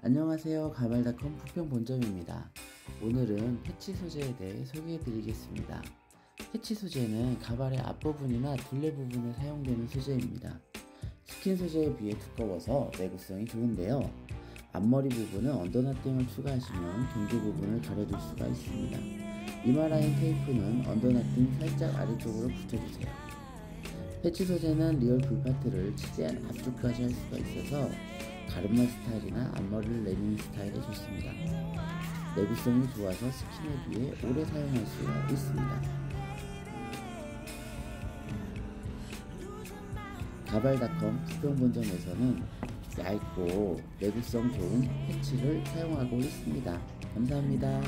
안녕하세요. 가발닷컴 부평본점입니다. 오늘은 패치 소재에 대해 소개해 드리겠습니다. 패치 소재는 가발의 앞부분이나 둘레 부분에 사용되는 소재입니다. 스킨 소재에 비해 두꺼워서 내구성이 좋은데요. 앞머리 부분은 언더나팅을 추가하시면 경계 부분을 가려줄 수가 있습니다. 이마라인 테이프는 언더나팅 살짝 아래쪽으로 붙여주세요. 패치 소재는 리얼 풀파트를 최대한 앞쪽까지 할 수가 있어서 가르마 스타일이나 앞머리를 내리는 스타일에 좋습니다. 내구성이 좋아서 스킨에 비해 오래 사용할 수가 있습니다. 가발닷컴 부평본점에서는 얇고 내구성 좋은 패치를 사용하고 있습니다. 감사합니다.